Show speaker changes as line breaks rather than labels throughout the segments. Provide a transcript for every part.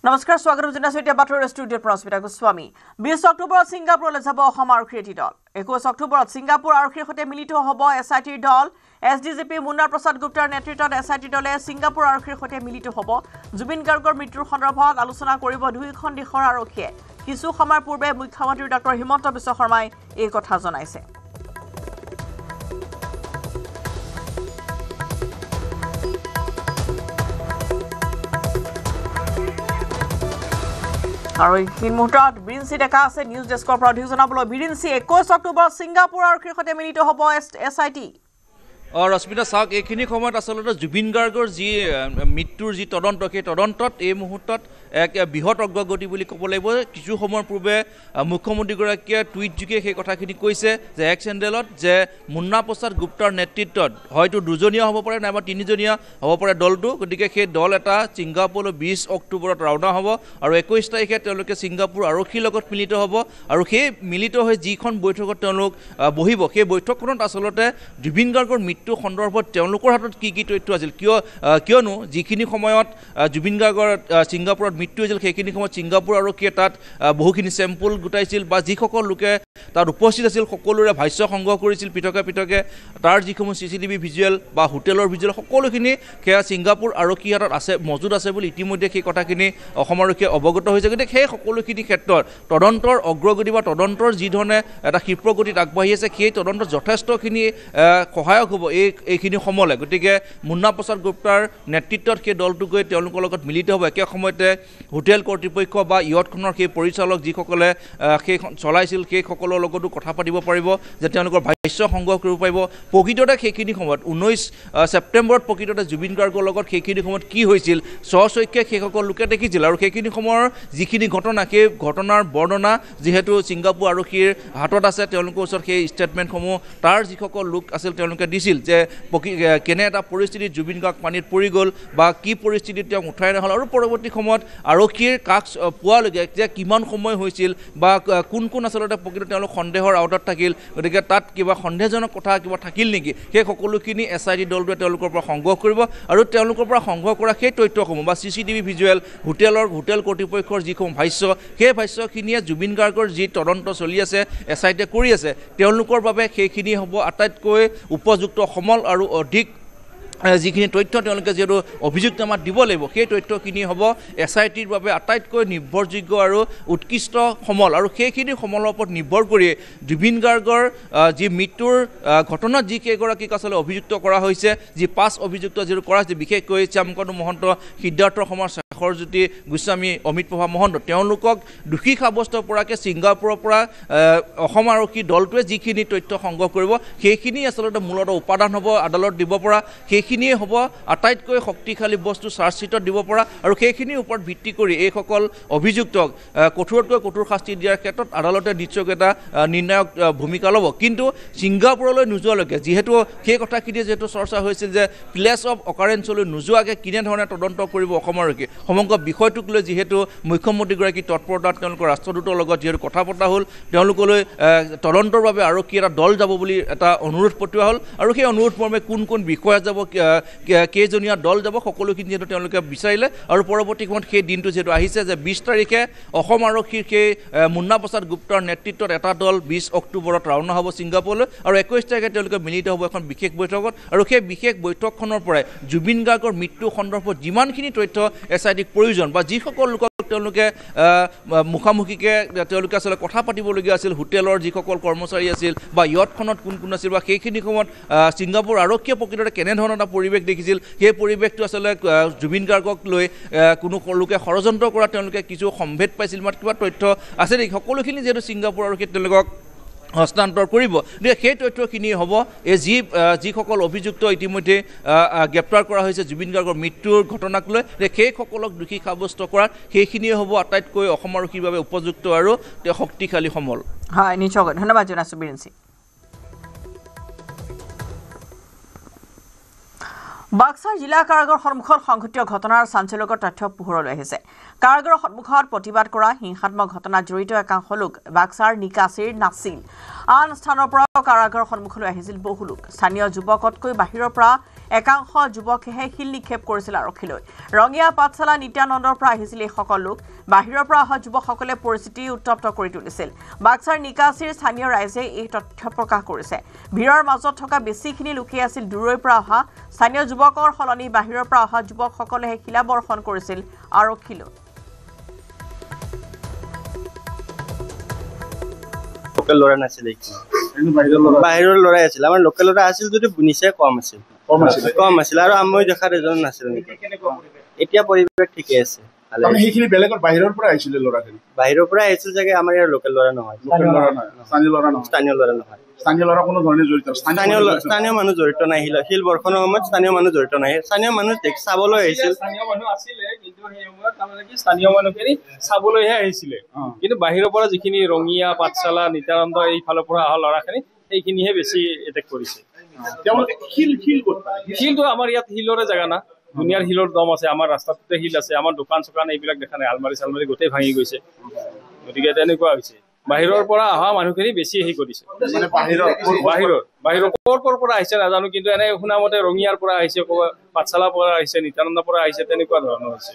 নমস্কাৰ স্বাগতম জনাইছো এতিয়া বাতৰিৰ ষ্টুডিঅ'ৰ পৰা স্মিতা গোস্বামী 20 অক্টোবৰত ছিংগাপুৰলৈ যাব অসম আৰক্ষীৰ এটি দল 21 অক্টোবৰত ছিংগাপুৰ আৰক্ষীৰ সৈতে মিলিত হ'ব এছআইটিৰ দল এছডিজিপি মুন্না প্ৰসাদ গুপ্তাৰ নেতৃত্বত এছআইটি দলে ছিংগাপুৰ আৰক্ষীৰ সৈতে মিলিত হ'ব জুবিন গাৰ্গৰ মৃত্যুৰ সন্দৰ্ভত আলোচনা কৰিব দুয়োখন দেশৰ আৰক্ষীয়ে কিছু সময়ৰ পূৰ্বে মুখ্যমন্ত্ৰী ডক্টৰ হিমন্ত বিশ্ব শৰ্মাই এই কথা জনাইছে আৰু এই মুহূৰ্তত বিৰিঞ্চি ডেকা আছে নিউজ ডেস্কৰ পৰা অধিক জনাবলৈ বিৰিঞ্চি 21 অক্টোবৰত ছিংগাপুৰ আৰক্ষীৰ সৈতে মিলিত হ'ব এছআইটি
ৰশ্মিতা চাওক এইখিনি সময়ত আচলতে জুবিন গাৰ্গৰ যি মৃত্যুৰ যি তদন্ত সেই তদন্তত এই মুহূৰ্তত এক বৃহৎ অগ্ৰগতি বুলি ক'ব লাগিব কিছু সময়ৰ পূৰ্বে মুখ্যমন্ত্ৰীগৰাকীয়ে টুইটযোগে সেই কথাখিনি কৈছে যে এক্স হেণ্ডেলত যে মুন্না প্ৰসাদ গুপ্তাৰ নেতৃত্বত হয়তো দুজনীয়া হ'ব পাৰে নাইবা তিনিজনীয়া হ'ব পাৰে দলটো গতিকে সেই দল এটা ছিংগাপুৰলৈ 20 অক্টোবৰত ৰাওনা হ'ব আৰু 21 তাৰিখে তেওঁলোকে ছিংগাপুৰ আৰক্ষীৰ লগত মিলিত হ'ব আৰু সেই মিলিত হৈ যিখন বৈঠকত তেওঁলোক বহিব সেই বৈঠকখনত আচলতে জুবিন গাৰ্গৰ মৃত্যু সন্দৰ্ভত তেওঁলোকৰ হাতত কি কি তথ্য আছিল কিয়নো যিখিনি সময়ত জুবিন গাৰ্গৰ ছিংগাপুৰত মৃত্যু হৈছিল সেইখিনি সময়ত ছিংগাপুৰ আৰক্ষীয়ে তাত বহুখিনি চেম্পল গোটাইছিল বা যিসকল লোকে তাত উপস্থিত আছিল সকলোৰে ভাষ্য সংগ্ৰহ কৰিছিল পৃথকে পৃথকে তাৰ যিসমূহ চিচিটিভি ভিজুৱেল বা হোটেলৰ ভিজুৱেল সকলোখিনি সেয়া ছিংগাপুৰ আৰক্ষীৰ হাতত আছে মজুত আছে বুলি ইতিমধ্যে সেই কথাখিনি অসম আৰক্ষীয়ে অৱগত হৈছে গতিকে সেই সকলোখিনি ক্ষেত্ৰত তদন্তৰ অগ্ৰগতি বা তদন্তৰ যি ধৰণে এটা ক্ষিপ্ৰগতিত আগবাঢ়ি আছে সেই তদন্তত যথেষ্টখিনি সহায়ক হ'ব এইখিনি সময়লৈ গতিকে মুন্না প্ৰসাদ গুপ্তাৰ নেতৃত্বত সেই দলটো গৈ তেওঁলোকৰ লগত মিলিত হ'ব একে সময়তে হোটেল কৰ্তৃপক্ষ বা ইয়টখনৰ সেই পৰিচালক যিসকলে সেইখন চলাইছিল সেইসকলৰ লগতো কথা পাতিব পাৰিব যে তেওঁলোকৰ ভাষ্য সংগ্ৰহ কৰিব পাৰিব প্ৰকৃততে সেইখিনি সময়ত 19 ছেপ্টেম্বৰত প্ৰকৃততে জুবিন গাৰ্গৰ লগত সেইখিনি সময়ত কি হৈছিল স্বচক্ষে সেইসকল লোকে দেখিছিল আৰু সেইখিনি সময়ৰ যিখিনি ঘটনা সেই ঘটনাৰ বৰ্ণনা যিহেতু ছিংগাপুৰ আৰক্ষীৰ হাতত আছে তেওঁলোকৰ ওচৰত সেই ষ্টেটমেণ্টসমূহ তাৰ যিসকল লোক আছিল তেওঁলোকে দিছিল যে কেনে এটা পৰিস্থিতিত জুবিন গাৰ্গ পানীত পৰি গ'ল বা কি পৰিস্থিতিত তেওঁক উঠাই নহ'ল আৰু পৰৱৰ্তী সময়ত আৰক্ষীৰ কাষ পোৱালৈকে যে কিমান সময় হৈছিল বা কোন কোন আচলতে প্ৰকৃত তেওঁলোক সন্দেহৰ আওতাত থাকিল গতিকে তাত কিবা সন্দেহজনক কথা কিবা থাকিল নেকি সেই সকলোখিনি এছআইটি দলটোৱে তেওঁলোকৰ পৰা সংগ্ৰহ কৰিব আৰু তেওঁলোকৰ পৰা সংগ্ৰহ কৰা সেই তথ্যসমূহ বা চিচিটিভি ভিজুৱেল হোটেল কৰ্তৃপক্ষৰ যিসমূহ ভাষ্য সেই ভাষ্যখিনিয়ে জুবিন গাৰ্গৰ যি তদন্ত চলি আছে এছআইটিয়ে কৰি আছে তেওঁলোকৰ বাবে সেইখিনি হ'ব আটাইতকৈ উপযুক্ত সমল আৰু অধিক যিখিনি তথ্য তেওঁলোকে যিহেতু অভিযোগনামাত দিব লাগিব সেই তথ্যখিনি হ'ব এছআইটিৰ বাবে আটাইতকৈ নিৰ্ভৰযোগ্য আৰু উৎকৃষ্ট সমল আৰু সেইখিনি সমলৰ ওপৰত নিৰ্ভৰ কৰি জুবিন গাৰ্গৰ যি মৃত্যুৰ ঘটনাত যিকেইগৰাকীক আচলতে অভিযুক্ত কৰা হৈছে যি 5 অভিযুক্ত যিটো কৰা হৈছে বিশেষকৈ শ্যামকানু মহন্ত সিদ্ধাৰ্থ সমাৰ শেখৰজ্যোতি গোস্বামী অমিত প্ৰভা মহন্ত তেওঁলোকক দোষী সাব্যস্ত পৰাকৈ ছিংগাপুৰৰ পৰা অসম আৰক্ষী দলটোৱে যিখিনি তথ্য সংগ্ৰহ কৰিব সেইখিনি আচলতে মূলত উপাদান হ'ব আদালত দিব পৰা সেইখিনিয়ে হ'ব আটাইতকৈ শক্তিশালী বস্তু চাৰ্জশ্বিটত দিব পৰা আৰু সেইখিনিৰ ওপৰত ভিত্তি কৰি এইসকল অভিযুক্তক কঠোৰতকৈ কঠোৰ শাস্তি দিয়াৰ ক্ষেত্ৰত আদালতে নিশ্চয় এটা নিৰ্ণায়ক ভূমিকা ল'ব কিন্তু ছিংগাপুৰলৈ নোযোৱালৈকে যিহেতু সেই কথাখিনি যিহেতু চৰ্চা হৈছিল যে প্লেচ অফ অকাৰেঞ্চলৈ নোযোৱাকৈ কেনেধৰণে তদন্ত কৰিব অসম আৰক্ষী সমগ্ৰ বিষয়টোক লৈ যিহেতু মুখ্যমন্ত্ৰীগৰাকী তৎপৰতাত তেওঁলোকৰ ৰাষ্ট্ৰদূতৰ লগত যিহেতু কথা পতা হ'ল তেওঁলোকলৈ তদন্তৰ বাবে আৰক্ষী এটা দল যাব বুলি এটা অনুৰোধ পঠিওৱা হ'ল আৰু সেই অনুৰোধ মৰ্মে কোন কোন বিষয়া যাব কেইজনীয়া দল যাব সকলোখিনি যিহেতু তেওঁলোকে বিচাৰিলে আৰু পৰৱৰ্তী সময়ত সেই দিনটো যিহেতু আহিছে যে 20 তাৰিখে অসম আৰক্ষীৰ সেই মুন্না প্ৰসাদ গুপ্তাৰ নেতৃত্বত এটা দল 20 অক্টোবৰত ৰাওনা হ'ব ছিংগাপুৰলৈ আৰু 21 তাৰিখে তেওঁলোকে মিলিত হ'ব এখন বিশেষ বৈঠকত আৰু সেই বিশেষ বৈঠকখনৰ পৰাই জুবিন গাৰ্গৰ মৃত্যু সন্দৰ্ভত যিমানখিনি তথ্য এছআইটিক প্ৰয়োজন বা যিসকল লোকক তেওঁলোকে মুখামুখিকৈ তেওঁলোকে আচলতে কথা পাতিবলগীয়া আছিল হোটেলৰ যিসকল কৰ্মচাৰী আছিল বা ইয়টখনত কোন কোন আছিল বা সেইখিনি সময়ত ছিংগাপুৰ আৰক্ষীয়ে প্ৰকৃততে কেনেধৰণৰ এটা পৰিৱেশ দেখিছিল সেই পৰিৱেশটো আচলতে জুবিন গাৰ্গক লৈ কোনো লোকে ষড়যন্ত্ৰ কৰা তেওঁলোকে কিছু সম্ভেদ পাইছিল বা কিবা তথ্য আছে নেকি সকলোখিনি যিহেতু ছিংগাপুৰ আৰক্ষীয়ে তেওঁলোকক হস্তান্তৰ কৰিব গতিকে সেই তথ্যখিনি হ'ব এই যিসকল অভিযুক্ত ইতিমধ্যে গ্ৰেপ্তাৰ কৰা হৈছে জুবিন গাৰ্গৰ মৃত্যুৰ ঘটনাক লৈ সেইসকলক দোষী সাব্যস্ত কৰাৰ সেইখিনিয়ে হ'ব আটাইতকৈ অসম আৰক্ষীৰ বাবে উপযুক্ত আৰু শক্তিশালী সমল
হয় নিশ্চয় ধন্যবাদ জনাইছোঁ বিৰিঞ্চি বাক্সাৰ জিলা কাৰাগাৰ সন্মুখত সংঘটিত ঘটনাৰ চাঞ্চল্যকৰ তথ্য পোহৰলৈ আহিছে কাৰাগাৰৰ সন্মুখত প্ৰতিবাদ কৰা হিংসাত্মক ঘটনাত জড়িত একাংশ লোক বাক্সাৰ নিকাচিৰ নাছিল আন স্থানৰ পৰা কাৰাগাৰৰ সন্মুখলৈ আহিছিল বহু লোক স্থানীয় যুৱকতকৈ বাহিৰৰ পৰা একাংশ যুৱকেহে শিল নিক্ষেপ কৰিছিল আৰক্ষীলৈ ৰঙিয়া পাঠশালা নিত্যানন্দৰ পৰা আহিছিল এই সকল লোক বাহিৰৰ পৰা অহা যুৱকসকলে পৰিস্থিতি উত্তপ্ত কৰি তুলিছিল বাক্সাৰ নিকাছিৰ স্থানীয় ৰাইজে এই তথ্য প্ৰকাশ কৰিছে ভিৰৰ মাজত থকা বেছিখিনি লোকে আছিল দূৰৈৰ পৰা অহা স্থানীয় যুৱকৰ সলনি বাহিৰৰ পৰা অহা যুৱকসকলেহে শিলাবৰ্ষণ কৰিছিল আৰক্ষীলৈ
লোকেল লৰা নাছিল বাহিৰৰ লৰাই আছিল আমাৰ লোকেল লৰা আছিল যদি নিচে কম আছিল আৰু আমি দেখাৰ এজন নাছিল এতিয়া পৰিৱেশ ঠিকে আছে
সেইখিনি বেলেগৰ বাহিৰৰ পৰা আহিছিল লৰাখিনি
বাহিৰৰ পৰা আহিছিল চাগে আমাৰ ইয়াৰ লোকেল লৰা নহয় স্থানীয় লৰা নহয়
স্থানীয় লৰা কোনো ধৰণে জড়িত
স্থানীয় মানুহ জড়িত নাই শিল বৰ্ষণৰ সময়ত স্থানীয় মানুহ জড়িত নাই স্থানীয় মানুহ চাবলৈ আহিছিল
স্থানীয় মানুহ আছিলে কিন্তু সেই সময়ত তাৰমানে কি স্থানীয় মানুহখিনি চাবলৈহে আহিছিলে কিন্তু বাহিৰৰ পৰা যিখিনি ৰঙিয়া পাঠশালা নিত্যানন্দ এইফালৰ পৰা অহা ল'ৰাখিনি সেইখিনিহে বেছি এটেক কৰিছে শিলটো আমাৰ ইয়াত শিলৰে জেগা না দুনিয়াৰ শিলৰ দম আছে আমাৰ ৰাস্তাটোতে শিল আছে আমাৰ দোকান চোকান এইবিলাক দেখা নাই আলমাৰি চালমাৰি গোটেই ভাঙি গৈছে গতিকে তেনেকুৱা হৈছে বাহিৰৰ পৰা অহা মানুহখিনি বেছি হেৰি কৰিছে
মানে বাহিৰৰ
ক'ৰ পৰা আহিছে নাজানো কিন্তু এনে শুনা মতে ৰঙিয়াৰ পৰা আহিছে পাঠশালাৰ পৰা আহিছে নিত্যানন্দৰ পৰা আহিছে তেনেকুৱা ধৰণৰ হৈছে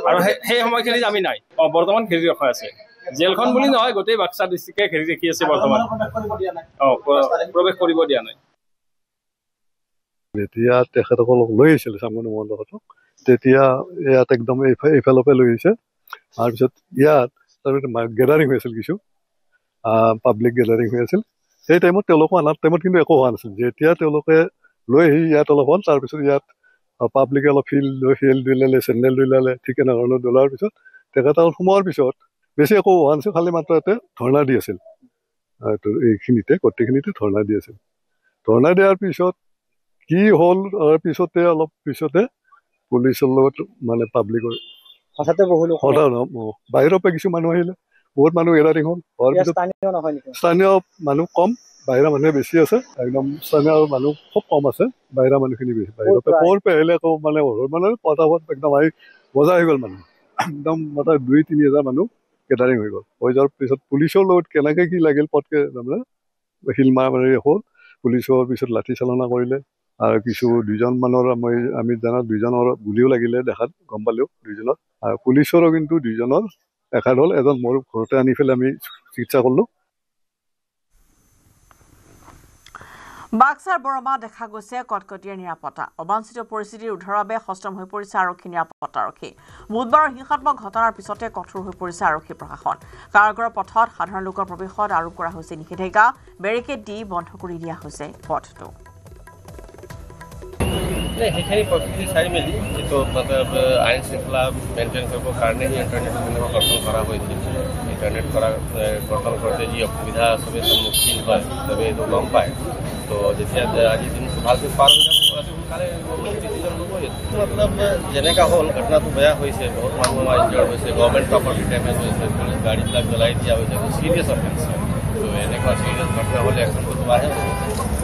আৰু সেই সময়খিনিত আমি নাই বৰ্তমান ঘেৰি ৰখা আছে জেলখন বুলি নহয় গোটেই বাক্সা ডিষ্ট্ৰিক্টে ঘেৰি ৰাখি আছে বৰ্তমান প্ৰৱেশ কৰিব দিয়া নাই
যেতিয়া তেখেতসকলক লৈ আহিছিল চামগুনি মণ্ডলক তেতিয়া ইয়াত একদম এইফালৰ পৰা লৈ আহিছে তাৰপিছত ইয়াত তাৰপিছত গেডাৰিং হৈ আছিল কিছু পাব্লিক গেডাৰিং হৈ আছিল সেই টাইমত তেওঁলোকো অনাৰ টাইমত কিন্তু একো হোৱা নাছিল যেতিয়া তেওঁলোকে লৈ আহি ইয়াত অলপ হ'ল তাৰপিছত ইয়াত পাব্লিকে অলপ শিল দিলে চেণ্ডেল দিলালে ঠিক এনেধৰণৰ দলাৰ পিছত তেখেতসকল সোমোৱাৰ পিছত বেছি একো হোৱা নাছিল খালি মাত্ৰ ইয়াতে ধৰ্ণা দি আছিল এইখিনিতে গোটেইখিনিতে ধৰ্ণা দি আছিল ধৰ্ণা দিয়াৰ পিছত কি হ'ল তাৰ পিছতে অলপ পিছতে পুলিচৰ লগত মানে পাব্লিকৰ বাহিৰৰ পৰা কিছু মানুহ আহিলে বহুত মানুহ গেডাৰিং হ'ল হোৱাৰ পিছত স্থানীয় মানুহ কম বাহিৰা মানুহে বেছি আছে একদম স্থানীয় মানুহ খুব কম আছে বাহিৰা মানুহখিনি বেছি বাহিৰৰ পৰা ক'ৰ পৰা আহিলে আকৌ মানে পটাপট একদম আহি বজা হৈ গ'ল মানুহ একদম মাত্ৰ 2-3 হাজাৰ মানুহ গেডাৰিং হৈ গ'ল হৈ যোৱাৰ পিছত পুলিচৰ লগত কেনেকৈ কি লাগিল পটকে তাৰমানে শিল মাৰি হ'ল পুলিচৰ পিছত লাঠি চালনা কৰিলে আৰু কিছু দুজন মানৰ আমি জানা দুজনৰ গুলিও লাগিলে দেখাত গম পালেও দুজনৰ আৰু পুলিচৰো কিন্তু দুজনৰ এখাদ হ'ল এজন মোৰ ঘৰতে আনি পেলাই আমি চিকিৎসা কৰিলোঁ
বাক্সাৰ বৰমা দেখা গৈছে কটকটীয়া নিৰাপত্তা অবাঞ্ছিত পৰিস্থিতিৰ উদ্ধাৰৰ বাবে সষ্টম হৈ পৰিছে আৰক্ষী নিৰাপত্তাৰক্ষী বুধবাৰৰ হিংসাত্মক ঘটনাৰ পিছতে কঠোৰ হৈ পৰিছে আৰক্ষী প্ৰশাসন কাৰাগাৰৰ পথত সাধাৰণ লোকৰ প্ৰৱেশত আৰোপ কৰা হৈছে নিষেধাজ্ঞা বেৰিকেড দি বন্ধ কৰি দিয়া হৈছে পথটো
সেইখিনি প্ৰস্তুতি চাই মেলি যিটো আইন শৃংখলা মেইনটেইন কৰিবৰ কাৰণে ইণ্টাৰনেট গঠন কৰা হৈছিল ইণ্টাৰনেট গঠন কৰোঁতে যি অসুবিধা চবেই সন্মুখীন হয় চবেই এইটো গম পায় তো যেতিয়া আজিৰ দিনটো ভালকৈ পাৰ হৈ যাব সোনকালে ডিচিজন ল'বই মতলব যেনেকুৱা হ'ল ঘটনাটো বেয়া হৈছে বহুত মানুহ ইনজৰ্ড হৈছে গভৰ্ণমেণ্ট প্ৰপাৰ্টি ডেমেজ হৈছে পুলিচ গাড়ীবিলাক জ্বলাই দিয়া হৈছে চিৰিয়াছ অফেন্স হয় তো এনেকুৱা চিৰিয়াছ ঘটনা হ'লে একশ্যনটো আহে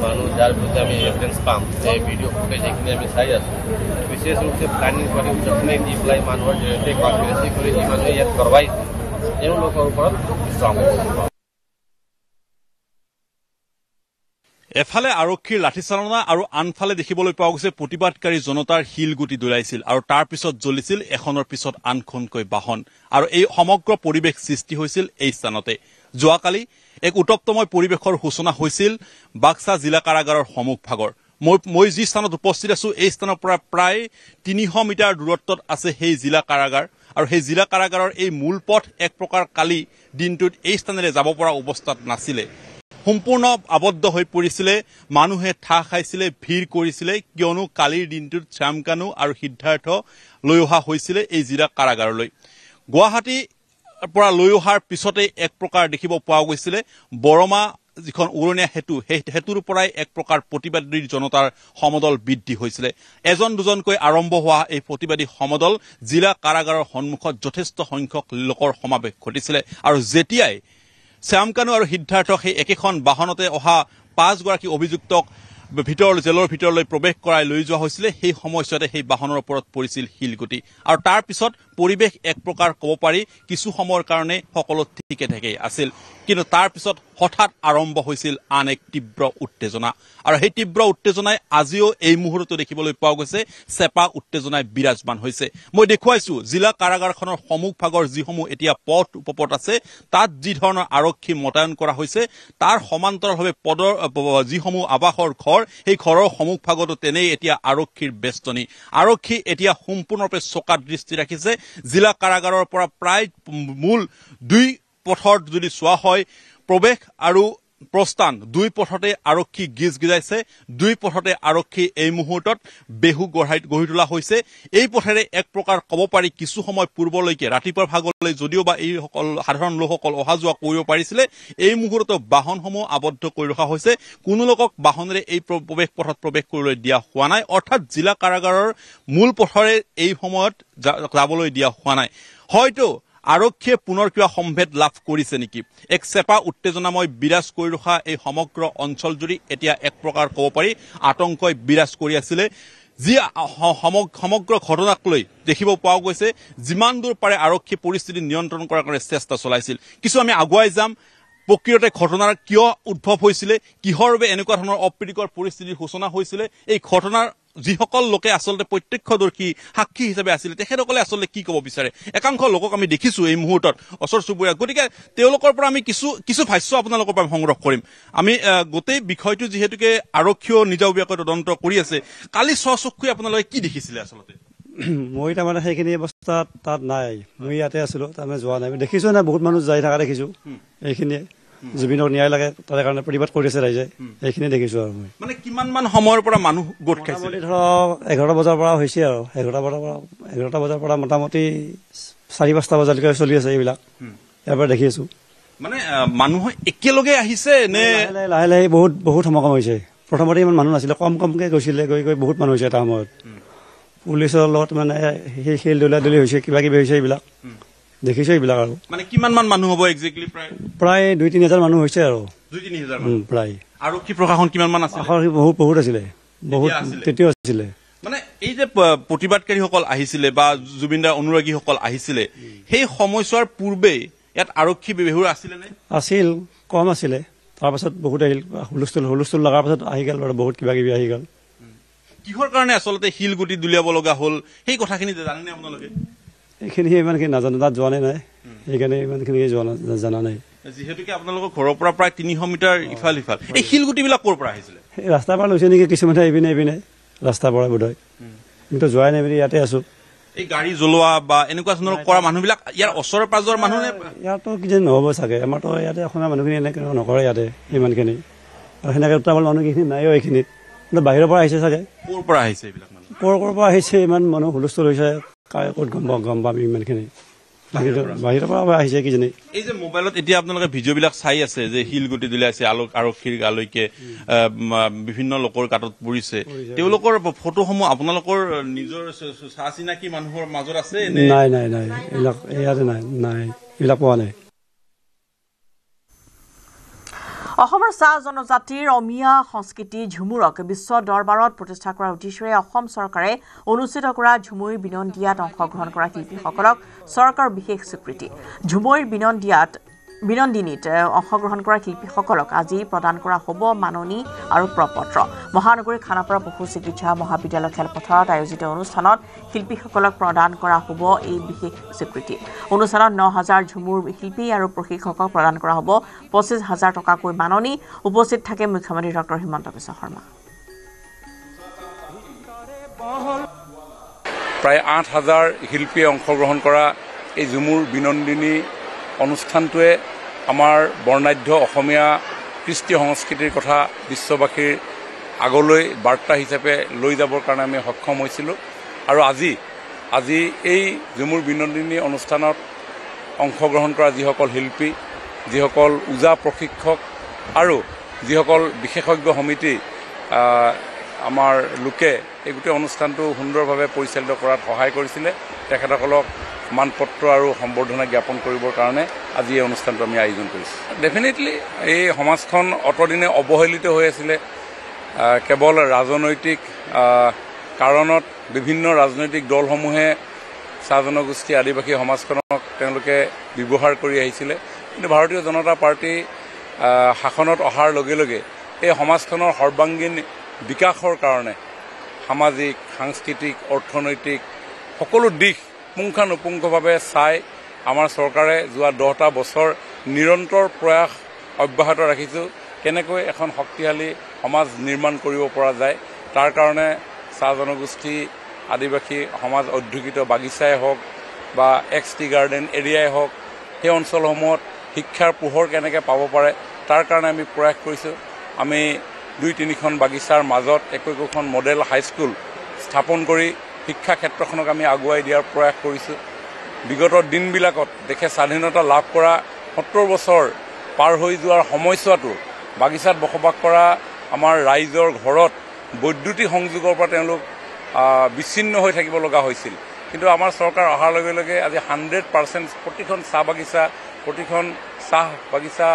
মানুহ যাৰ বিৰুদ্ধে আমি এভিডেঞ্চ পাম এই ভিডিঅ' ফুটেজ এইখিনি আমি চাই আছোঁ বিশেষ ৰূপে প্লানিং কৰি যখিনি দি পেলাই মানুহৰ জৰিয়তে কনফিডেঞ্চি কৰি যি মানুহে ইয়াত কৰবাইছে তেওঁলোকৰ ওপৰত ষ্ট্ৰং
এফালে আৰক্ষীৰ লাঠিচালনা আৰু আনফালে দেখিবলৈ পোৱা গৈছে প্ৰতিবাদকাৰী জনতাৰ শিলগুটি দৌৰাইছিল আৰু তাৰ পিছত জ্বলিছিল এখনৰ পিছত আনখনকৈ বাহন আৰু এই সমগ্ৰ পৰিৱেশ সৃষ্টি হৈছিল এই স্থানতে যোৱাকালি এক উত্তপ্তময় পৰিৱেশৰ সূচনা হৈছিল বাক্সা জিলা কাৰাগাৰৰ সন্মুখভাগৰ মই যি স্থানত উপস্থিত আছো এই স্থানৰ পৰা প্ৰায় 300 মিটাৰ দূৰত্বত আছে সেই জিলা কাৰাগাৰ আৰু সেই জিলা কাৰাগাৰৰ এই মূল পথ এক প্ৰকাৰ কালি দিনটোত এই স্থানেৰে যাব পৰা অৱস্থাত নাছিলে সম্পূৰ্ণ আবদ্ধ হৈ পৰিছিলে মানুহে ঠাহ খাইছিলে ভিৰ কৰিছিলে কিয়নো কালিৰ দিনটোত শ্যামকানু আৰু সিদ্ধাৰ্থ লৈ অহা হৈছিলে এই জিলা কাৰাগাৰলৈ গুৱাহাটী পৰা লৈ অহাৰ পিছতে এক প্ৰকাৰ দেখিব পোৱা গৈছিলে বৰমা যিখন উৰণীয়া হেতু সেই হেতুৰ পৰাই এক প্ৰকাৰ প্ৰতিবাদী জনতাৰ সমদল বৃদ্ধি হৈছিলে এজন দুজনকৈ আৰম্ভ হোৱা এই প্ৰতিবাদী সমদল জিলা কাৰাগাৰৰ সন্মুখত যথেষ্ট সংখ্যক লোকৰ সমাৱেশ ঘটিছিলে আৰু যেতিয়াই শ্যামকানু আৰু সিদ্ধাৰ্থ সেই একেখন বাহনতে অহা 5 গৰাকী অভিযুক্তক জেলৰ ভিতৰলৈ প্ৰৱেশ কৰাই লৈ যোৱা হৈছিলে সেই সময়ছোৱাতে সেই বাহনৰ ওপৰত পৰিছিল শিলগুটি আৰু তাৰ পিছত পৰিৱেশ এক প্ৰকাৰ ক'ব পাৰি কিছু সময়ৰ কাৰণে সকলো ঠিকে থাকে আছিল কিন্তু তাৰ পিছত হঠাৎ আৰম্ভ হৈছিল আন এক তীব্ৰ উত্তেজনা আৰু সেই তীব্ৰ উত্তেজনাই আজিও এই মুহূৰ্তত দেখিবলৈ পোৱা গৈছে চেপা উত্তেজনাই বিৰাজমান হৈছে মই দেখুৱাইছো জিলা কাৰাগাৰখনৰ সন্মুখভাগৰ যিসমূহ এতিয়া পথ উপপথ আছে তাত যি ধৰণৰ আৰক্ষী মোতায়েন কৰা হৈছে তাৰ সমান্তৰালভাৱে পদৰ যিসমূহ আৱাসৰ ঘৰ সেই ঘৰৰ সন্মুখভাগতো তেনেই এতিয়া আৰক্ষীৰ বেষ্টনী আৰক্ষী এতিয়া সম্পূৰ্ণৰূপে চকাত দৃষ্টি ৰাখিছে জিলা কাৰাগাৰৰ পৰা প্ৰায় মূল দুই পথৰ যদি চোৱা হয় প্ৰৱেশ আৰু প্ৰস্থান দুই পথতে আৰক্ষী গিজ গিজাইছে দুই পথতে আৰক্ষী এই মুহূৰ্তত বেহু গঢ়ি তোলা হৈছে এই পথেৰে এক প্ৰকাৰ ক'ব পাৰি কিছু সময় পূৰ্বলৈকে ৰাতিপুৱাৰ ভাগলৈ যদিও বা এই সাধাৰণ লোকসকল অহা যোৱা কৰিব পাৰিছিলে এই মুহূৰ্তত বাহনসমূহ আবদ্ধ কৰি ৰখা হৈছে কোনো লোকক বাহনেৰে এই প্ৰৱেশ পথত প্ৰৱেশ কৰিবলৈ দিয়া হোৱা নাই অৰ্থাৎ জিলা কাৰাগাৰৰ মূল পথৰে এই সময়ত যাবলৈ দিয়া হোৱা নাই হয়তো আৰক্ষীয়ে পুনৰ কিবা সম্ভেদ লাভ কৰিছে নেকি এক চেপা উত্তেজনাময় বিৰাজ কৰি ৰখা এই সমগ্ৰ অঞ্চলজুৰি এতিয়া এক প্ৰকাৰ ক'ব পাৰি আতংকই বিৰাজ কৰি আছিলে যি সমগ্ৰ ঘটনাক লৈ দেখিব পোৱা গৈছে যিমান দূৰ পাৰে আৰক্ষী পৰিস্থিতি নিয়ন্ত্ৰণ কৰাৰ কাৰণে চেষ্টা চলাইছিল কিছু আমি আগুৱাই যাম প্ৰকৃততে ঘটনাৰ কিয় উদ্ভৱ হৈছিলে কিহৰ বাবে এনেকুৱা ধৰণৰ অপ্ৰীতিকৰ পৰিস্থিতিৰ সূচনা হৈছিলে এই ঘটনাৰ যিসকল লোকে আচলতে প্ৰত্যক্ষদৰ্শী সাক্ষী হিচাপে আছিল তেখেতসকলে আচলতে কি ক'ব বিচাৰে একাংশ লোকক আমি দেখিছো এই মুহূৰ্তত ওচৰ চুবুৰীয়া গতিকে তেওঁলোকৰ পৰা আমি কিছু ভাষ্য আপোনালোকৰ পৰা সংগ্ৰহ কৰিম আমি গোটেই বিষয়টো যিহেতুকে আৰক্ষীও নিজাববীয়াকৈ তদন্ত কৰি আছে কালি স্বচক্ষুৱে আপোনালোকে কি দেখিছিলে আচলতে
মই তাৰমানে সেইখিনি অৱস্থাত তাত নাই মই ইয়াতে আছিলো তাৰমানে যোৱা নাই দেখিছো না বহুত মানুহ যাই থকা দেখিছো এইখিনিয়ে জুবিনক ন্যায় লাগে তাৰ কাৰণে প্ৰতিবাদ কৰিছে ৰাইজে এইখিনি দেখিছো আৰু মই
মানে কিমান মান সময়ৰ পৰা মানুহ গোট খাইছে
ধৰক 11 বজাৰ পৰা হৈছে আৰু 11 বজাৰ পৰা মোটামুটি 4-5টা বজালৈকে চলি আছে এইবিলাক এবাৰ দেখি আছো
মানে মানুহ একেলগে আহিছে নে
লাহে লাহে বহুত সমাগম হৈছে প্ৰথমতে ইমান মানুহ নাছিলে কমকে গৈছিলে গৈ বহুত মানুহ হৈছে এটা সময়ত পুলিচৰ লগত মানে সেই খেল দৌলা-দৌলি হৈছে কিবা কিবি হৈছে এইবিলাক দেখিছো এইবিলাক আৰু
মানে কিমান মান মানুহ হ'ব এক্সেক্টলি
প্ৰায় 2-3 হাজাৰ মানুহ হৈছে আৰু
2-3 হাজাৰ
প্ৰায়
আৰক্ষী প্ৰশাসন কিমান মান আছে
বহুত আছিলে বহুত তেতিয়া আছিলে
মানে এই যে প্ৰতিবাদকাৰীসকল আহিছিলে বা জুবিনদাৰ অনুৰাগীসকল আহিছিলে সেই সময়ছোৱাৰ পূৰ্বে ইয়াত আৰক্ষী বিভাগ আছিলে নে
আছিল কম আছিলে তাৰপাছত বহুত আহিল হুলস্থুল লগাৰ পাছত আহি গ'ল আৰু বহুত কিবা কিবি আহি গ'ল
কিহৰ কাৰণে আচলতে শিলগুটি দুলিয়াব লগা হ'ল সেই কথাখিনি জানেনে আপোনালোকে
এইখিনি ইমানখিনি নাজানো তাত যোৱা নাই সেইকাৰণে ইমানখিনি জানা নাই
যিহেতুকে আপোনালোকৰ ঘৰৰ পৰা প্ৰায় 300 মিটাৰ ইফাল এই শিলগুটিবিলাক ক'ৰ পৰা আহিছিলে
এই ৰাস্তাৰ পৰা লৈছে নেকি কিছুমানে এইপিনে ৰাস্তাৰ পৰা বোধহয় কিন্তু যোৱাই নাই বুলি ইয়াতে আছো
এই গাড়ী জ্বলোৱা বা এনেকুৱা ধৰণৰ কৰা মানুহবিলাক ইয়াৰ ওচৰৰ পাজৰ মানুহ
ইয়াতো কিজানি নহ'ব চাগে আমাৰতো ইয়াতে অসমীয়া মানুহখিনি এনেকৈ নকৰে ইয়াতে ইমানখিনি আৰু সেনেকৈ উত্তাপল মানুহখিনি নাইও এইখিনিত কিন্তু বাহিৰৰ পৰা আহিছে চাগে
ক'ৰ পৰা আহিছে এইবিলাক মানুহ
ক'ৰ পৰা আহিছে ইমান মানুহ হুলস্থুল হৈছে ক'ত গম পাম ইমানখিনি বাহিৰৰ পৰা আহিছে কিজানি
এই যে মোবাইলত এতিয়া আপোনালোকে ভিডিঅ'বিলাক চাই আছে যে শিলগুটি দুলিয়াইছে আৰক্ষীৰ গালৈকে বিভিন্ন লোকৰ গাঁতত পৰিছে তেওঁলোকৰ ফটোসমূহ আপোনালোকৰ নিজৰ চা চিনাকি মানুহৰ মাজত আছে
নাই এইবিলাক ইয়াতে নাই এইবিলাক পোৱা নাই
অসমৰ চাহ জনজাতিৰ অমিয়া সংস্কৃতি ঝুমুৰক বিশ্ব দৰবাৰত প্ৰতিষ্ঠা কৰাৰ উদ্দেশ্যে অসম চৰকাৰে অনুষ্ঠিত কৰা ঝুমুৰ বিনন্দিয়াত অংশগ্ৰহণ কৰা শিল্পীসকলক চৰকাৰৰ বিশেষ স্বীকৃতি ঝুমুৰ বিনন্দিনীত অংশগ্ৰহণ কৰা শিল্পীসকলক আজি প্ৰদান কৰা হ'ব মাননী আৰু প্ৰপত্ৰ মহানগৰী খানাপাৰা পশু চিকিৎসা মহাবিদ্যালয় খেলপথাৰত আয়োজিত অনুষ্ঠানত শিল্পীসকলক প্ৰদান কৰা হ'ব এই বিশেষ স্বীকৃতি অনুষ্ঠানত 9,000 ঝুমুৰ শিল্পী আৰু প্ৰশিক্ষকক প্ৰদান কৰা হ'ব 25,000 টকাকৈ মাননী উপস্থিত থাকে মুখ্যমন্ত্ৰী ডক্টৰ হিমন্ত বিশ্ব শৰ্মা
প্ৰায় 8,000 শিল্পীয়ে অংশগ্ৰহণ কৰা এই ঝুমুৰ বিনন্দিনী অনুষ্ঠানটোৱে আমাৰ বৰ্ণাঢ্য অসমীয়া কৃষ্টি সংস্কৃতিৰ কথা বিশ্ববাসীৰ আগলৈ বাৰ্তা হিচাপে লৈ যাবৰ কাৰণে আমি সক্ষম হৈছিলোঁ আৰু আজি এই ঝুমুৰ বিনন্দিনী অনুষ্ঠানত অংশগ্ৰহণ কৰা যিসকল শিল্পী যিসকল ওজা প্ৰশিক্ষক আৰু যিসকল বিশেষজ্ঞ সমিতি আমাৰ লোকে এই গোটেই অনুষ্ঠানটো সুন্দৰভাৱে পৰিচালিত কৰাত সহায় কৰিছিলে তেখেতসকলক মানপত্ৰ আৰু সম্বৰ্ধনা জ্ঞাপন কৰিবৰ কাৰণে আজি এই অনুষ্ঠানটো আমি আয়োজন কৰিছোঁ ডেফিনেটলি এই সমাজখন অতদিনে অৱহেলিত হৈ আছিলে কেৱল ৰাজনৈতিক কাৰণত বিভিন্ন ৰাজনৈতিক দলসমূহে চাহ জনগোষ্ঠী আদিবাসী সমাজখনক তেওঁলোকে ব্যৱহাৰ কৰি আহিছিলে কিন্তু ভাৰতীয় জনতা পাৰ্টি শাসনত অহাৰ লগে লগে এই সমাজখনৰ সৰ্বাংগীন বিকাশৰ কাৰণে সামাজিক সাংস্কৃতিক অৰ্থনৈতিক সকলো দিশ পুংখানুপুংখভাৱে চাই আমাৰ চৰকাৰে যোৱা 10টা বছৰ নিৰন্তৰ প্ৰয়াস অব্যাহত ৰাখিছোঁ কেনেকৈ এখন শক্তিশালী সমাজ নিৰ্মাণ কৰিব পৰা যায় তাৰ কাৰণে চাহ জনগোষ্ঠী আদিবাসী সমাজ অধ্যুষিত বাগিচাই হওক বা এক্সটি গাৰ্ডেন এৰিয়াই হওক সেই অঞ্চলসমূহত শিক্ষাৰ পোহৰ কেনেকৈ পাব পাৰে তাৰ কাৰণে আমি প্ৰয়াস কৰিছোঁ আমি 2-3খন বাগিচাৰ মাজত একোখন মডেল হাইস্কুল স্থাপন কৰি শিক্ষা ক্ষেত্ৰখনক আমি আগুৱাই দিয়াৰ প্ৰয়াস কৰিছোঁ বিগত দিনবিলাকত দেশে স্বাধীনতা লাভ কৰা 70 বছৰ পাৰ হৈ যোৱাৰ সময়ছোৱাটো বাগিচাত বসবাস কৰা আমাৰ ৰাইজৰ ঘৰত বৈদ্যুতিক সংযোগৰ পৰা তেওঁলোক বিচ্ছিন্ন হৈ থাকিব লগা হৈছিল কিন্তু আমাৰ চৰকাৰ অহাৰ লগে লগে আজি 100% প্ৰতিখন চাহ বাগিচা প্ৰতিখন চাহ বাগিচা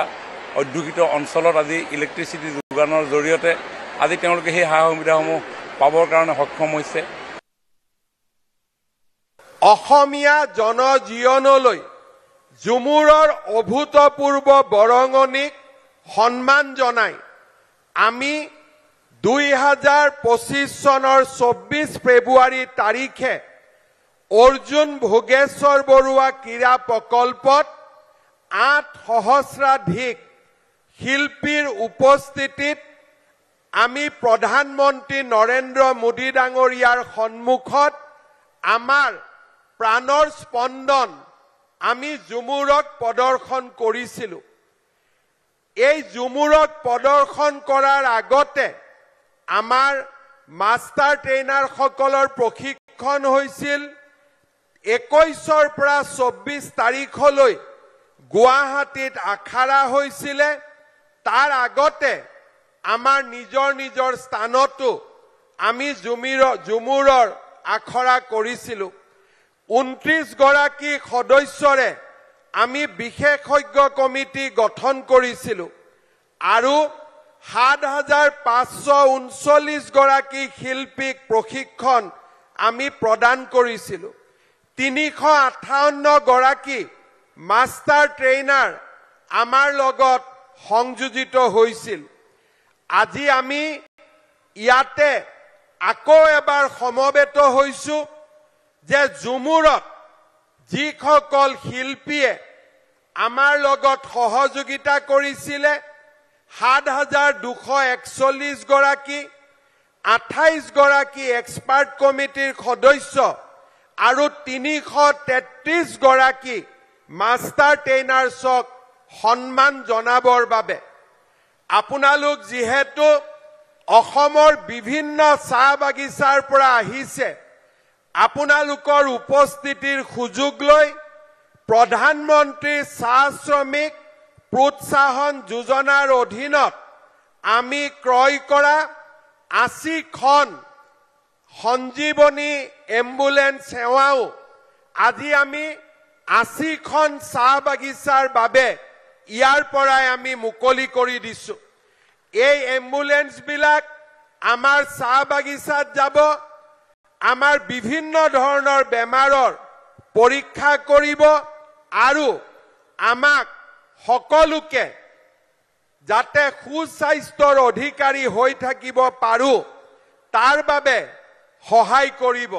অধ্যুষিত অঞ্চলত আজি ইলেক্ট্ৰিচিটি যোগানৰ জৰিয়তে আজি তেওঁলোকে সেই সা সুবিধাসমূহ পাবৰ কাৰণে সক্ষম হৈছে
অসমীয়া জনজীৱনলৈ ঝুমুৰৰ অভূতপূৰ্ব বৰঙণিক সন্মান জনাই আমি 2025 চনৰ 24 ফেব্ৰুৱাৰী তাৰিখে অৰ্জুন ভোগেশ্বৰ বৰুৱা ক্ৰীড়া প্ৰকল্পত 8 সহস্ৰাধিক শিল্পীৰ উপস্থিতিত আমি প্ৰধানমন্ত্ৰী নৰেন্দ্ৰ মোদী ডাঙৰীয়াৰ সন্মুখত আমাৰ প্ৰাণৰ স্পন্দন আমি ঝুমুৰক প্ৰদৰ্শন কৰিছিলোঁ এই ঝুমুৰক প্ৰদৰ্শন কৰাৰ আগতে আমাৰ মাষ্টাৰ ট্ৰেইনাৰ সকলৰ প্ৰশিক্ষণ হৈছিল 21 পৰা 24 তাৰিখলৈ গুৱাহাটীত আখাৰা হৈছিল তাৰ আগতে আমাৰ নিজৰ স্থানতো আমি ঝুমুৰৰ আখৰা কৰিছিলোঁ 29 গৰাকী সদস্যৰে আমি বিশেষজ্ঞ কমিটি গঠন কৰিছিলোঁ আৰু 7539 গৰাকী শিল্পীক প্ৰশিক্ষণ আমি প্ৰদান কৰিছিলোঁ 358 গৰাকী মাষ্টাৰ ট্ৰেইনাৰ আমাৰ লগত সংযোজিত হৈছিল আজি আমি ইয়াতে আকৌ এবাৰ সমবেত হৈছোঁ যে ঝুমুৰত যিসকল শিল্পীয়ে আমাৰ লগত সহযোগিতা কৰিছিলে 7241 গৰাকী 28 গৰাকী এক্সপাৰ্ট কমিটিৰ সদস্য আৰু 333 গৰাকী মাষ্টাৰ ট্ৰেইনাৰ্ছক সন্মান জনাবৰ বাবে আপোনালোক যিহেতু অসমৰ বিভিন্ন চাহ বাগিচাৰ পৰা আহিছে আপোনালোকৰ উপস্থিতিৰ সুযোগ লৈ প্ৰধানমন্ত্ৰী চাহ শ্ৰমিক প্ৰোৎসাহন যোজনাৰ অধীনত আমি ক্ৰয় কৰা 80খন সঞ্জীৱনী এম্বুলেন্স সেৱাও আজি আমি 80খন চাহ বাগিচাৰ বাবে ইয়াৰ পৰাই আমি মুকলি কৰি দিছোঁ এই এম্বুলেন্স বিলাক আমাৰ চাহ বাগিচাত যাব আমাৰ বিভিন্ন ধৰণৰ বেমাৰৰ পৰীক্ষা কৰিব আৰু আমাক সকলোকে যাতে সুস্বাস্থ্যৰ অধিকাৰী হৈ থাকিব পাৰো তাৰ বাবে সহায় কৰিব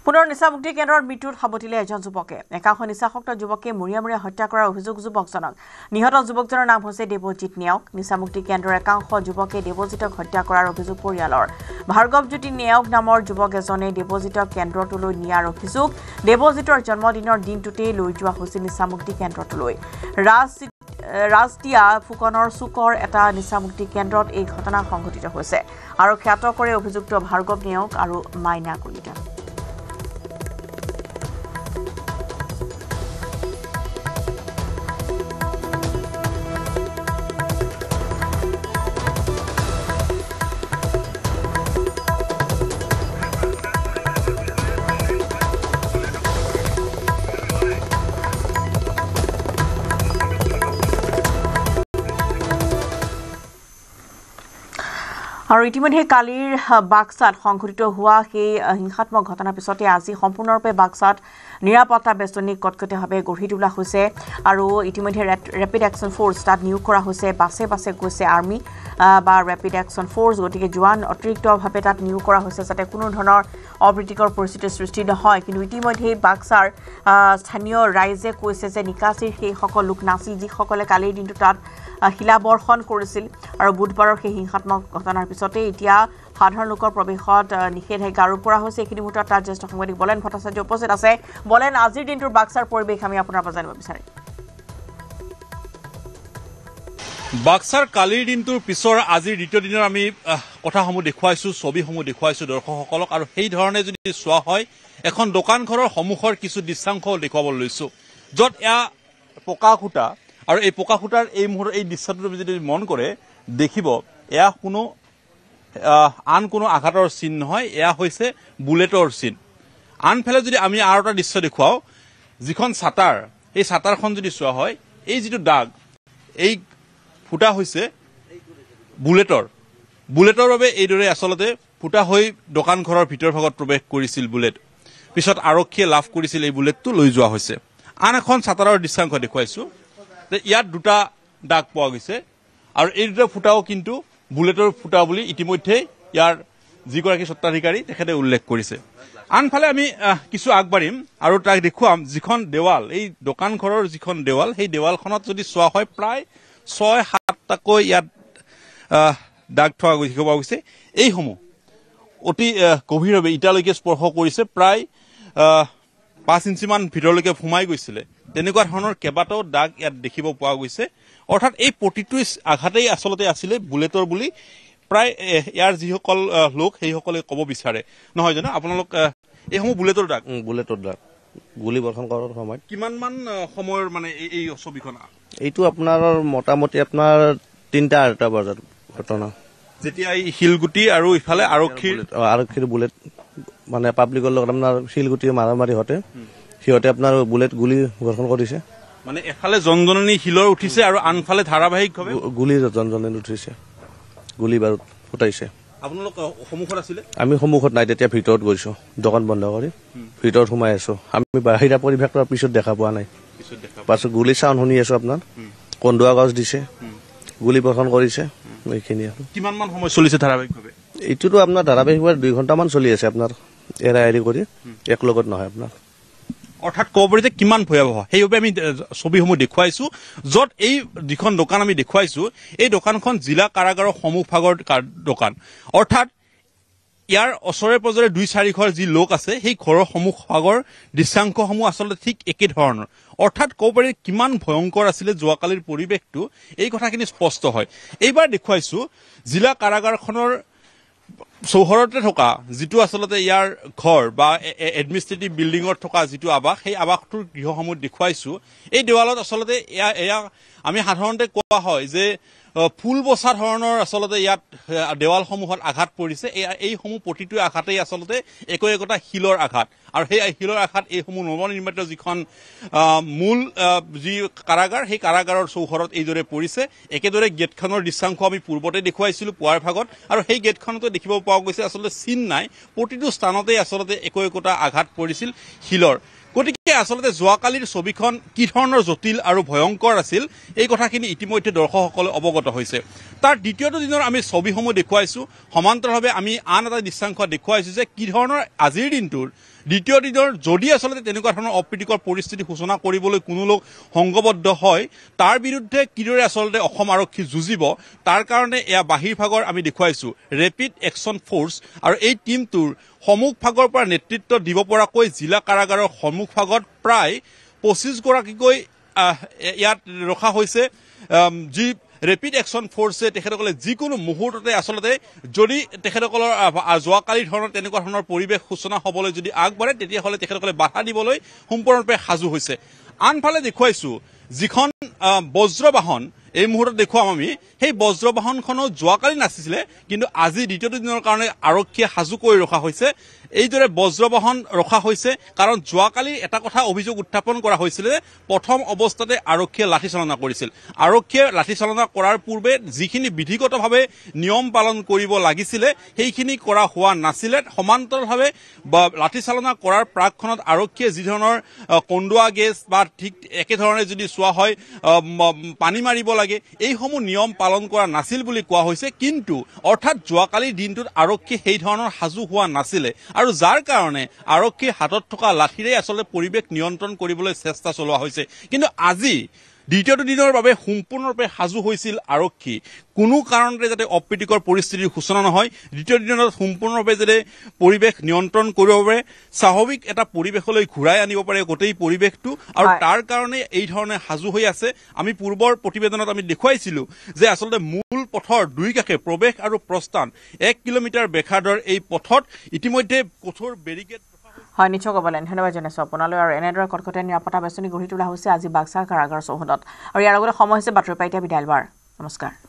পুনৰ নিচামুক্তি কেন্দ্ৰৰ মৃত্যুত সাৱটিলে এজন যুৱকে একাংশ নিচাসক্ত যুৱকে মৰিয়ামৰিয়া হত্যা কৰাৰ অভিযোগ যুৱকজনক নিহত যুৱকজনৰ নাম হৈছে দেৱজিৎ নেওগ নিচামুক্তি কেন্দ্ৰৰ একাংশ যুৱকে দেৱজিৎক হত্যা কৰাৰ অভিযোগ পৰিয়ালৰ ভাৰ্গৱজ্যোতি নেওগ নামৰ যুৱক এজনে দেৱজিৎক কেন্দ্ৰটোলৈ নিয়াৰ অভিযোগ দেৱজিৎৰ জন্মদিনৰ দিনটোতেই লৈ যোৱা হৈছিল নিচামুক্তি কেন্দ্ৰটোলৈ ৰাজদিয়া ফুকনৰ চুকৰ এটা নিচামুক্তি কেন্দ্ৰত এই ঘটনা সংঘটিত হৈছে আৰু খ্যাত কৰে অভিযুক্ত ভাৰ্গৱ নেওগ আৰু মাইনা কলিতা আৰু ইতিমধ্যে কালিৰ বাক্সাত সংঘটিত হোৱা সেই হিংসাত্মক ঘটনাৰ পিছতে আজি সম্পূৰ্ণৰূপে বাক্সাত নিৰাপত্তা বেষ্টনী কটকটীয়াভাৱে গঢ়ি তোলা হৈছে আৰু ইতিমধ্যে ৰেপিড একশ্যন ফ'ৰ্চ তাত নিয়োগ কৰা হৈছে বাছে বাছে গৈছে আৰ্মি বা ৰেপিড একশ্যন ফ'ৰ্চ গতিকে জোৱান অতিৰিক্তভাৱে তাত নিয়োগ কৰা হৈছে যাতে কোনো ধৰণৰ অপ্ৰীতিকৰ পৰিস্থিতিৰ সৃষ্টি নহয় কিন্তু ইতিমধ্যে বাক্সাৰ স্থানীয় ৰাইজে কৈছে যে নিকাচিৰ সেইসকল লোক নাছিল যিসকলে কালিৰ দিনটো তাত শিলাবৰ্ষণ কৰিছিল আৰু বুধবাৰৰ সেই হিংসাত্মক ঘটনাৰ পিছতে এতিয়া সাধাৰণ লোকৰ প্ৰৱেশত নিষেধাজ্ঞা আৰোপ কৰা হৈছে এইখিনি মুহূৰ্তত তাত জ্যেষ্ঠ সাংবাদিক বলেন ভট্টাচাৰ্য উপস্থিত আছে বলেন আজিৰ দিনটোৰ বাক্সাৰ পৰিৱেশ আমি আপোনাৰ পৰা জানিব বিচাৰিম
বাক্সাৰ কালিৰ দিনটোৰ পিছৰ আজিৰ দ্বিতীয় দিনৰ আমি কথাসমূহ দেখুৱাইছোঁ ছবিসমূহ দেখুৱাইছোঁ দৰ্শকসকলক আৰু সেই ধৰণে যদি চোৱা হয় এখন দোকান ঘৰৰ সন্মুখৰ কিছু দৃশ্যাংশ দেখুৱাবলৈ লৈছোঁ য'ত এয়া পকা খুঁটা আৰু এই পকা খুঁটাৰ এই মুহূৰ্তত এই দৃশ্যটো যদি মন কৰে দেখিব এয়া আন কোনো আঘাতৰ চিন নহয় এয়া হৈছে বুলেটৰ চিন আনফালে যদি আমি আৰু এটা দৃশ্য দেখুৱাওঁ যিখন ছাটাৰ এই ছাটাৰখন যদি চোৱা হয় এই যিটো দাগ এই ফুটা হৈছে বুলেটৰ বাবে এইদৰে আচলতে ফুটা হৈ দোকান ঘৰৰ ভিতৰ ভাগত প্ৰৱেশ কৰিছিল বুলেট পিছত আৰক্ষীয়ে লাভ কৰিছিল এই বুলেটটো লৈ যোৱা হৈছে আন এখন ছাটাৰৰ দৃশ্যাংশ দেখুৱাইছোঁ যে ইয়াত দুটা দাগ পোৱা গৈছে আৰু এই দুটা ফুটাও কিন্তু বুলেটৰ ফুটা বুলি ইতিমধ্যে ইয়াৰ যিগৰাকী স্বত্বাধিকাৰী তেখেতে উল্লেখ কৰিছে আনফালে আমি কিছু আগবাঢ়িম আৰু তাক দেখুৱাম যিখন দেৱাল এই দোকান ঘৰৰ যিখন দেৱাল সেই দেৱালখনত যদি চোৱা হয় প্ৰায় 6-7টাকৈ ইয়াত দাগ থকা দেখিব পোৱা গৈছে এইসমূহ অতি গভীৰভাৱে ইটালৈকে স্পৰ্শ কৰিছে প্ৰায় 5 ইঞ্চিমান ভিতৰলৈকে সোমাই গৈছিলে তেনেকুৱা ধৰণৰ কেইবাটাও দাগ ইয়াত দেখিব পোৱা গৈছে অৰ্থাৎ এই প্ৰতিটো আঘাতেই আচলতে আছিলে বুলেটৰ বুলি প্ৰায় ইয়াৰ যিসকল লোক সেইসকলে ক'ব বিচাৰে নহয় জানো আপোনালোক এইসমূহ বুলেটৰ দাগ
গুলী বৰ্ষণ কৰাৰ সময়ত
কিমানমান সময়ৰ মানে এই ছবিখন
এইটো আপোনাৰ মোটামুটি আপোনাৰ 3টা বজাত ঘটনা
যেতিয়া এই শিলগুটি আৰু ইফালে আৰক্ষীৰ
বুলেট মানে পাব্লিকৰ লগত আপোনাৰ শিলগুটি মাৰামাৰি হতে সিহঁতে আপোনাৰ বুলেট গুলী বৰ্ষণ কৰিছে
মানে এফালে জনজননী শিলৰ উঠিছে আৰু আনফালে ধাৰাবাহিকভাৱে
গুলী জনজননী উঠিছে গুলী বাৰুদ ফুটাইছে
আপোনালোক সন্মুখত আছিলে
আমি সন্মুখত নাই তেতিয়া ভিতৰত গৈছো দোকান বন্ধ কৰি ভিতৰত সোমাই আছো আমি বাহিৰা পৰিৱেশৰ পিছত দেখা পোৱা নাই পাছত গুলী চাউণ্ড শুনি আছো আপোনাৰ কন্দুৱা গছ দিছে গুলী বৰ্ষণ কৰিছে এইখিনি
কিমানমান সময় চলিছে ধাৰাবাহিকভাৱে
এইটোতো আপোনাৰ ধাৰাবাহিকভাৱে 2 ঘণ্টামান চলি আছে আপোনাৰ এৰা এৰি কৰি এক লগত নহয় আপোনাৰ
অৰ্থাৎ ক'ব পাৰি যে কিমান ভয়াৱহ সেইবাবে আমি ছবিসমূহ দেখুৱাইছোঁ য'ত এই যিখন দোকান আমি দেখুৱাইছোঁ এই দোকানখন জিলা কাৰাগাৰৰ সন্মুখভাগৰ দোকান অৰ্থাৎ ইয়াৰ ওচৰে পাজৰে 2-4 ঘৰ যি লোক আছে সেই ঘৰৰ সন্মুখভাগৰ দৃশ্যাংশসমূহ আচলতে ঠিক একে ধৰণৰ অৰ্থাৎ ক'ব পাৰি কিমান ভয়ংকৰ আছিলে যোৱাকালিৰ পৰিৱেশটো এই কথাখিনি স্পষ্ট হয় এইবাৰ দেখুৱাইছোঁ জিলা কাৰাগাৰখনৰ চৌহদতে থকা যিটো আচলতে ইয়াৰ ঘৰ বা এডমিনিষ্ট্ৰেটিভ বিল্ডিঙত থকা যিটো আৱাস সেই আৱাসটোৰ গৃহসমূহ দেখুৱাইছোঁ এই দেৱালত আচলতে এয়া আমি সাধাৰণতে কোৱা হয় যে ফুল বচা ধৰণৰ আচলতে ইয়াত দেৱালসমূহত আঘাত পৰিছে এইসমূহ প্ৰতিটো আঘাতেই আচলতে একোটা শিলৰ আঘাত আৰু সেই শিলৰ আঘাত এইসমূহ নৱনিৰ্মিত যিখন মূল যি কাৰাগাৰ সেই কাৰাগাৰৰ চৌহদত এইদৰে পৰিছে একেদৰে গেটখনৰ দৃশ্যাংশ আমি পূৰ্বতে দেখুৱাইছিলোঁ পুৱাৰ ভাগত আৰু সেই গেটখনতো দেখিব পোৱা গৈছে আচলতে চিন নাই প্ৰতিটো স্থানতেই আচলতে একোটা আঘাত পৰিছিল শিলৰ গতিকে আচলতে যোৱাকালিৰ ছবিখন কি ধৰণৰ জটিল আৰু ভয়ংকৰ আছিল এই কথাখিনি ইতিমধ্যে দৰ্শকসকলে অৱগত হৈছে তাৰ দ্বিতীয়টো দিনৰ আমি ছবিসমূহ দেখুৱাইছোঁ সমান্তৰালভাৱে আমি আন এটা দৃশ্যাংশ দেখুৱাইছোঁ যে কি ধৰণৰ আজিৰ দিনটোৰ দ্বিতীয় দিনৰ যদি আচলতে তেনেকুৱা ধৰণৰ অপ্ৰীতিকৰ পৰিস্থিতি সূচনা কৰিবলৈ কোনো লোক সংঘবদ্ধ হয় তাৰ বিৰুদ্ধে কিদৰে আচলতে অসম আৰক্ষী যুঁজিব তাৰ কাৰণে এয়া বাহিৰভাগৰ আমি দেখুৱাইছোঁ ৰেপিড একশ্যন ফ'ৰ্চ আৰু এই টীমটোৰ সন্মুখভাগৰ পৰা নেতৃত্ব দিব পৰাকৈ জিলা কাৰাগাৰৰ সন্মুখভাগত প্ৰায় 25 গৰাকীকৈ ইয়াত ৰখা হৈছে যি ৰেপিড একশ্যন ফ'ৰ্চে তেখেতসকলে যিকোনো মুহূৰ্ততে আচলতে যদি তেখেতসকলৰ যোৱাকালিৰ ধৰণৰ তেনেকুৱা ধৰণৰ পৰিৱেশ সূচনা হ'বলৈ যদি আগবাঢ়ে তেতিয়াহ'লে তেখেতসকলে বাধা দিবলৈ সম্পূৰ্ণৰূপে সাজু হৈছে আনফালে দেখুৱাইছোঁ যিখন বজ্ৰবাহন এই মুহূৰ্তত দেখুৱাম আমি সেই বজ্ৰবাহনখনো যোৱাকালি নাচিছিলে কিন্তু আজি দ্বিতীয়টো দিনৰ কাৰণে আৰক্ষীয়ে সাজু কৰি ৰখা হৈছে এইদৰে বজ্ৰবাহন ৰখা হৈছে কাৰণ যোৱাকালি এটা কথা অভিযোগ উত্থাপন কৰা হৈছিল যে প্ৰথম অৱস্থাতে আৰক্ষীয়ে লাঠিচালনা কৰিছিল আৰক্ষীয়ে লাঠিচালনা কৰাৰ পূৰ্বে যিখিনি বিধিগতভাৱে নিয়ম পালন কৰিব লাগিছিলে সেইখিনি কৰা হোৱা নাছিলে সমান্তৰালভাৱে লাঠিচালনা কৰাৰ প্ৰাকখনত আৰক্ষীয়ে যি ধৰণৰ কন্দুৱা গেছ বা ঠিক একেধৰণে যদি চোৱা হয় পানী মাৰিব লাগে এইসমূহ নিয়ম পালন কৰা নাছিল বুলি কোৱা হৈছে কিন্তু অৰ্থাৎ যোৱাকালিৰ দিনটোত আৰক্ষীয়ে সেই ধৰণৰ সাজু হোৱা নাছিলে আৰু যাৰ কাৰণে আৰক্ষীৰ হাতত থকা লাঠিৰে আচলতে পৰিৱেশ নিয়ন্ত্ৰণ কৰিবলৈ চেষ্টা চলোৱা হৈছে কিন্তু আজি দ্বিতীয়টো দিনৰ বাবে সম্পূৰ্ণৰূপে সাজু হৈছিল আৰক্ষী কোনো কাৰণতে যাতে অপ্ৰীতিকৰ পৰিস্থিতিৰ সূচনা নহয় দ্বিতীয় দিনত সম্পূৰ্ণৰূপে যাতে পৰিৱেশ নিয়ন্ত্ৰণ কৰিব পাৰে স্বাভাৱিক এটা পৰিৱেশলৈ ঘূৰাই আনিব পাৰে গোটেই পৰিৱেশটো আৰু তাৰ কাৰণে এই ধৰণে সাজু হৈ আছে আমি পূৰ্বৰ প্ৰতিবেদনত আমি দেখুৱাইছিলো যে আচলতে মূল পথৰ দুই কাষে প্ৰৱেশ আৰু প্ৰস্থান 1 কিলোমিটাৰ বেখাদৰ এই পথত ইতিমধ্যে কঠোৰ বেৰিকেড
হয় নিশ্চয় ক'বলেন ধন্যবাদ জনাইছোঁ আপোনালৈ আৰু এনেদৰে কটকটীয়া নিৰাপত্তা বেষ্টনী গঢ়ি তোলা হৈছে আজি বাক্সা কাৰাগাৰ চৌহদত আৰু ইয়াৰ লগতে সময় হৈছে বাতৰি পাই এতিয়া বিদায় লোৱাৰ নমস্কাৰ